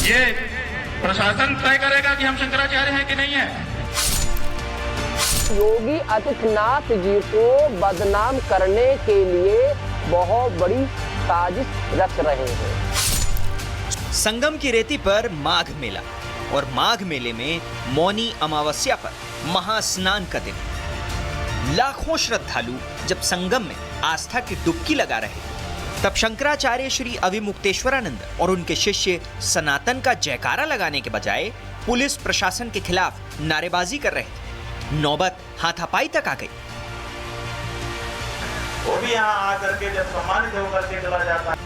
ये प्रशासन तय करेगा कि हम शंकराचार्य हैं कि नहीं है। योगी आदित्यनाथ जी को बदनाम करने के लिए बहुत बड़ी साजिश रच रहे हैं। संगम की रेती पर माघ मेला और माघ मेले में मौनी अमावस्या पर महास्नान का दिन। लाखों श्रद्धालु जब संगम में आस्था की डुबकी लगा रहे तब शंकराचार्य श्री अविमुक्तेश्वरानंद और उनके शिष्य सनातन का जयकारा लगाने के बजाय पुलिस प्रशासन के खिलाफ नारेबाजी कर रहे थे। नौबत हाथापाई तक आ गई। वो भी यहाँ आकर के जब सम्मानित होकर के चला जाता है।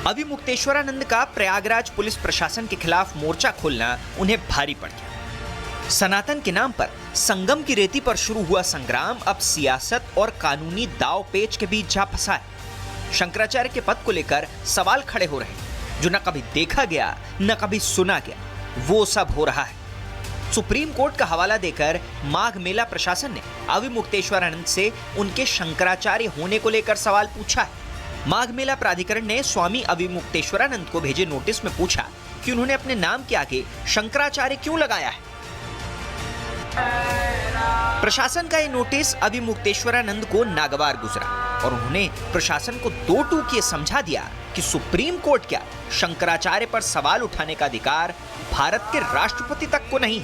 अविमुक्तेश्वरानंद का प्रयागराज पुलिस प्रशासन के खिलाफ मोर्चा खोलना उन्हें भारी पड़ गया। सनातन के नाम पर संगम की रेती पर शुरू हुआ संग्राम अब सियासत और कानूनी दाव पेच के बीच जा फंसा है। शंकराचार्य के पद को लेकर सवाल खड़े हो रहे हैं, जो न कभी देखा गया न कभी सुना गया, वो सब हो रहा है। सुप्रीम कोर्ट का हवाला देकर माघ मेला प्रशासन ने अविमुक्तेश्वरानंद से उनके शंकराचार्य होने को लेकर सवाल पूछा है। माघ मेला प्राधिकरण ने स्वामी अविमुक्तेश्वरानंद को भेजे नोटिस में पूछा कि उन्होंने अपने नाम के आगे शंकराचार्य क्यों लगाया है। प्रशासन का ये नोटिस अविमुक्तेश्वरानंद को नागवार गुजरा और उन्होंने प्रशासन को दो टूक ये समझा दिया कि सुप्रीम कोर्ट क्या, शंकराचार्य पर सवाल उठाने का अधिकार भारत के राष्ट्रपति तक को नहीं।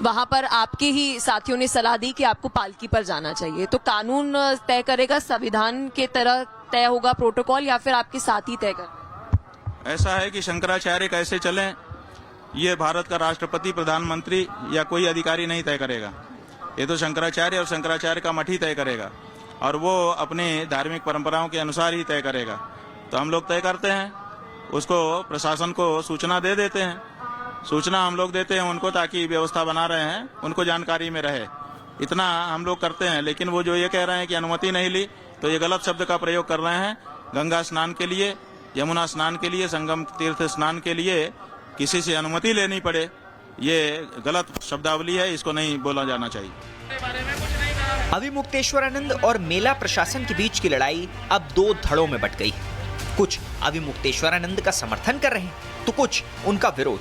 वहां पर आपके ही साथियों ने सलाह दी कि आपको पालकी पर जाना चाहिए, तो कानून तय करेगा, संविधान के तरह तय होगा प्रोटोकॉल, या फिर आपके साथी तय कर? ऐसा है कि शंकराचार्य कैसे चलें ये भारत का राष्ट्रपति, प्रधानमंत्री या कोई अधिकारी नहीं तय करेगा। ये तो शंकराचार्य और शंकराचार्य का मठ ही तय करेगा और वो अपने धार्मिक परंपराओं के अनुसार ही तय करेगा। तो हम लोग तय करते हैं, उसको प्रशासन को सूचना दे देते हैं, सूचना हम लोग देते हैं उनको, ताकि व्यवस्था बना रहे हैं उनको जानकारी में रहे, इतना हम लोग करते हैं। लेकिन वो जो ये कह रहे हैं कि अनुमति नहीं ली, तो ये गलत शब्द का प्रयोग कर रहे हैं। गंगा स्नान के लिए, यमुना स्नान के लिए, संगम तीर्थ स्नान के लिए किसी से अनुमति लेनी पड़े, ये गलत शब्दावली है, इसको नहीं बोला जाना चाहिए। अविमुक्तेश्वरानंद और मेला प्रशासन के बीच की लड़ाई अब दो धड़ों में बंट गई है। कुछ अविमुक्तेश्वरानंद का समर्थन कर रहे हैं तो कुछ उनका विरोध।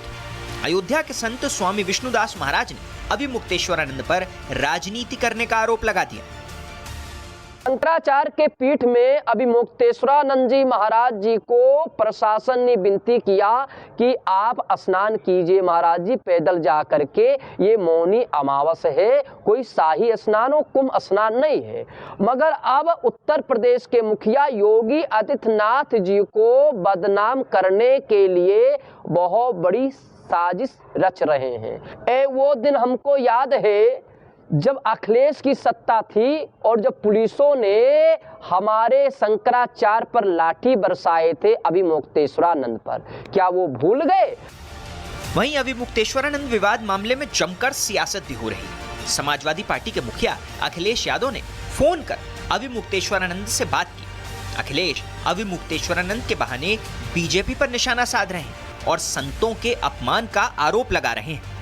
अयोध्या के संत स्वामी विष्णुदास महाराज ने अविमुक्तेश्वरानंद पर राजनीति करने का आरोप लगा दिया। शंकराचार्य के पीठ में अविमुक्तेश्वरानंद जी महाराज जी को प्रशासन ने विनती किया कि आप स्नान कीजिए महाराज जी, पैदल जा करके, ये मौनी अमावस्या है, कोई शाही स्नान और कुंभ स्नान नहीं है। मगर अब उत्तर प्रदेश के मुखिया योगी आदित्यनाथ जी को बदनाम करने के लिए बहुत बड़ी साजिश रच रहे हैं। वो दिन हमको याद है जब अखिलेश की सत्ता थी और जब पुलिसों ने हमारे शंकराचार्य पर लाठी बरसाए थे अविमुक्तेश्वरानंद पर, क्या वो भूल गए? वहीं अविमुक्तेश्वरानंद विवाद मामले में जमकर सियासत भी हो रही है। समाजवादी पार्टी के मुखिया अखिलेश यादव ने फोन कर अविमुक्तेश्वरानंद से बात की। अखिलेश अविमुक्तेश्वरानंद के बहाने बीजेपी पर निशाना साध रहे हैं और संतों के अपमान का आरोप लगा रहे हैं।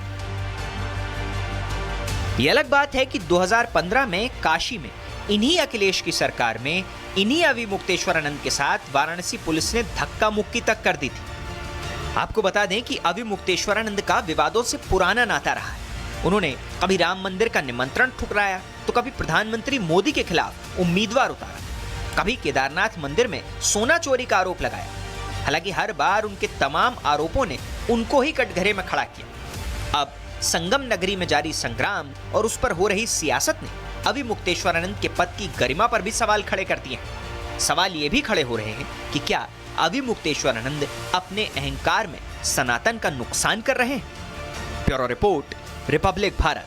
ये अलग बात है कि 2015 में काशी में इन्हीं अखिलेश की सरकार में इन्हीं अविमुक्तेश्वरानंद के साथ वाराणसी पुलिस ने धक्का मुक्की तक कर दी थी। आपको बता दें कि अविमुक्तेश्वरानंद का विवादों से पुराना नाता रहा है। उन्होंने कभी राम मंदिर का निमंत्रण ठुकराया तो कभी प्रधानमंत्री मोदी के खिलाफ उम्मीदवार उतारा, कभी केदारनाथ मंदिर में सोना चोरी का आरोप लगाया। हालांकि हर बार उनके तमाम आरोपों ने उनको ही कटघरे में खड़ा किया। अब संगम नगरी में जारी संग्राम और उस पर हो रही सियासत ने अविमुक्तेश्वरानंद के पद की गरिमा पर भी सवाल खड़े कर दिए हैं। सवाल ये भी खड़े हो रहे हैं कि क्या अविमुक्तेश्वरानंद अपने अहंकार में सनातन का नुकसान कर रहे हैं? Bureau report, Republic Bharat.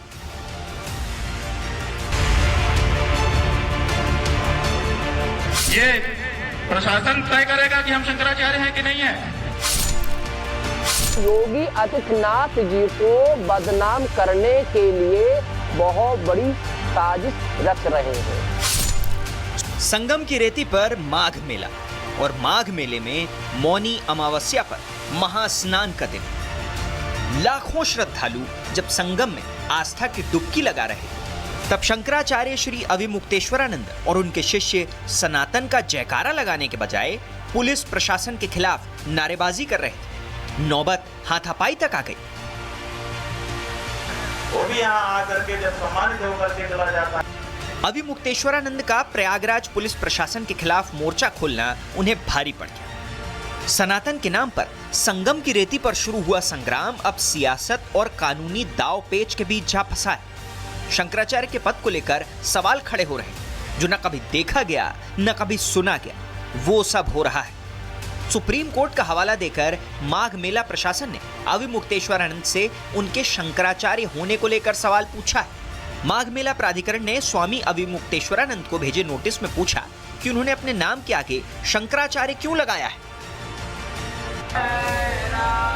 ये प्रशासन तय करेगा कि हम शंकराचार्य हैं कि नहीं है। योगी आदित्यनाथ जी को बदनाम करने के लिए बहुत बड़ी साजिश रच रहे हैं। संगम की रेती पर माघ मेला और माघ मेले में मौनी अमावस्या पर महास्नान का दिन। लाखों श्रद्धालु जब संगम में आस्था की डुबकी लगा रहे तब शंकराचार्य श्री अविमुक्तेश्वरानंद और उनके शिष्य सनातन का जयकारा लगाने के बजाय पुलिस प्रशासन के खिलाफ नारेबाजी कर रहे थे। नौबत हाथापाई तक आ गई। वो भी यहाँ आकर के जब सम्मानित होकर के चला जाता है। अभी मुक्तेश्वरानंद का प्रयागराज पुलिस प्रशासन के खिलाफ मोर्चा खोलना उन्हें भारी पड़ गया। सनातन के नाम पर संगम की रेती पर शुरू हुआ संग्राम अब सियासत और कानूनी दाव पेच के बीच जा फंसा है। शंकराचार्य के पद को लेकर सवाल खड़े हो रहे हैं, जो न कभी देखा गया न कभी सुना गया, वो सब हो रहा है। सुप्रीम कोर्ट का हवाला देकर माघ मेला प्रशासन ने अभी मुक्तेश्वरानंद से उनके शंकराचार्य होने को लेकर सवाल पूछा है। माघ मेला प्राधिकरण ने स्वामी अभी मुक्तेश्वरानंद को भेजे नोटिस में पूछा कि उन्होंने अपने नाम के आगे शंकराचार्य क्यों लगाया है।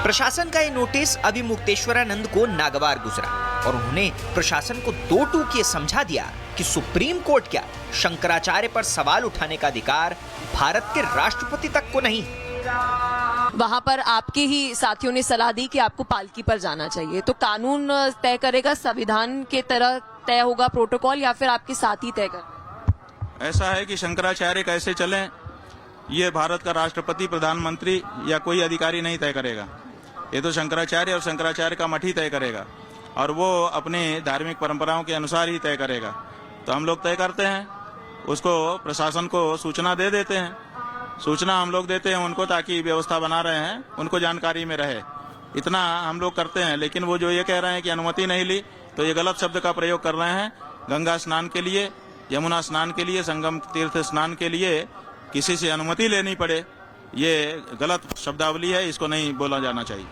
प्रशासन का ये नोटिस अभी मुक्तेश्वरानंद को नागवार गुजरा और उन्होंने प्रशासन को दो टूक ये समझा दिया कि सुप्रीम कोर्ट क्या, शंकराचार्य पर सवाल उठाने का अधिकार भारत के राष्ट्रपति तक को नहीं। वहां पर आपके ही साथियों ने सलाह दी कि आपको पालकी पर जाना चाहिए, तो कानून तय करेगा, संविधान के तरह तय होगा प्रोटोकॉल, या फिर आपके साथी तय कर? ऐसा है कि शंकराचार्य कैसे चलें, ये भारत का राष्ट्रपति, प्रधानमंत्री या कोई अधिकारी नहीं तय करेगा। ये तो शंकराचार्य और शंकराचार्य का मठ ही तय करेगा, और वो अपनी धार्मिक परंपराओं के अनुसार ही तय करेगा। तो हम लोग तय करते हैं, उसको प्रशासन को सूचना दे देते हैं, सूचना हम लोग देते हैं उनको, ताकि व्यवस्था बना रहे हैं उनको जानकारी में रहे, इतना हम लोग करते हैं। लेकिन वो जो ये कह रहे हैं कि अनुमति नहीं ली, तो ये गलत शब्द का प्रयोग कर रहे हैं। गंगा स्नान के लिए, यमुना स्नान के लिए, संगम तीर्थ स्नान के लिए किसी से अनुमति लेनी पड़े, ये गलत शब्दावली है, इसको नहीं बोला जाना चाहिए।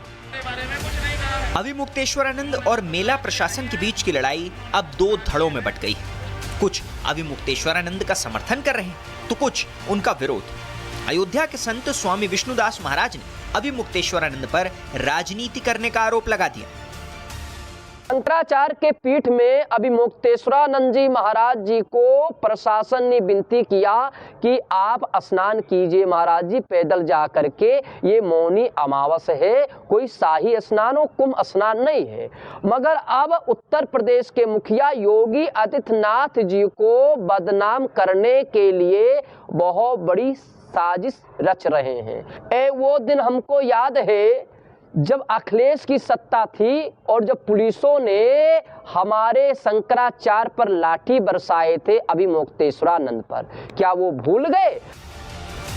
अभी मुक्तेश्वरानंद और मेला प्रशासन के बीच की लड़ाई अब दो धड़ों में बंट गई है। कुछ अभी मुक्तेश्वरानंद का समर्थन कर रहे हैं तो कुछ उनका विरोध। अयोध्या के संत स्वामी विष्णुदास महाराज ने अभी मुक्तेश्वरानंद पर राजनीति करने का आरोप लगा दिया। शंकराचार्य के पीठ में अभी मुक्तेश्वरानंद जी महाराज जी को प्रशासन ने विनती किया कि आप स्नान कीजिए महाराज जी, पैदल जा करके, ये मौनी अमावस है, कोई शाही स्नान और कुंभ स्नान नहीं है। मगर अब उत्तर प्रदेश के मुखिया योगी आदित्यनाथ जी को बदनाम करने के लिए बहुत बड़ी साजिश रच रहे हैं। वो दिन हमको याद है जब अखिलेश की सत्ता थी और जब पुलिसों ने हमारे शंकराचार्य पर लाठी बरसाए थे अभी मुक्तेश्वरानंद पर, क्या वो भूल गए?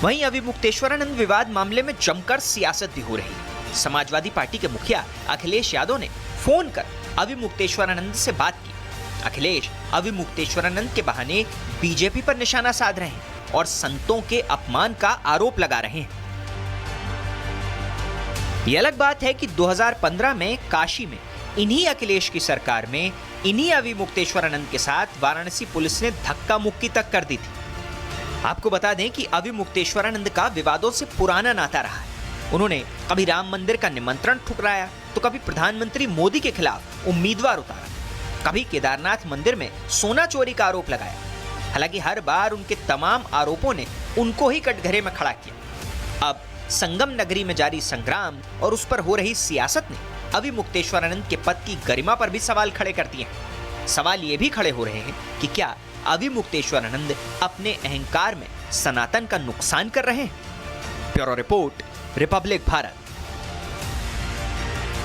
वहीं अभी मुक्तेश्वरानंद विवाद मामले में जमकर सियासत भी हो रही है। समाजवादी पार्टी के मुखिया अखिलेश यादव ने फोन कर अभी मुक्तेश्वरानंद से बात की। अखिलेश अभी मुक्तेश्वरानंद के बहाने बीजेपी पर निशाना साध रहे हैं और संतों के अपमान का आरोप लगा रहे हैं। ये अलग बात है कि 2015 में काशी में इन्हीं अखिलेश की सरकार में इन्हीं अभी मुक्तेश्वरानंद के साथ वाराणसी पुलिस ने धक्का मुक्की तक कर दी थी। आपको बता दें कि अभी मुक्तेश्वरानंद का विवादों से पुराना नाता रहा है। उन्होंने कभी राम मंदिर का निमंत्रण ठुकराया, तो कभी प्रधानमंत्री मोदी के खिलाफ उम्मीदवार उतारा, कभी केदारनाथ मंदिर में सोना चोरी का आरोप लगाया। हालांकि हर बार उनके तमाम आरोपों ने उनको ही कटघरे में खड़ा किया। अब संगम नगरी में जारी संग्राम और उस पर हो रही सियासत ने अभी मुक्तेश्वरानंद के पद की गरिमा पर भी सवाल खड़े कर दिए हैं। सवाल ये भी खड़े हो रहे हैं कि क्या अभी मुक्तेश्वरानंद अपने अहंकार में सनातन का नुकसान कर रहे हैं? Bureau report, Republic Bharat.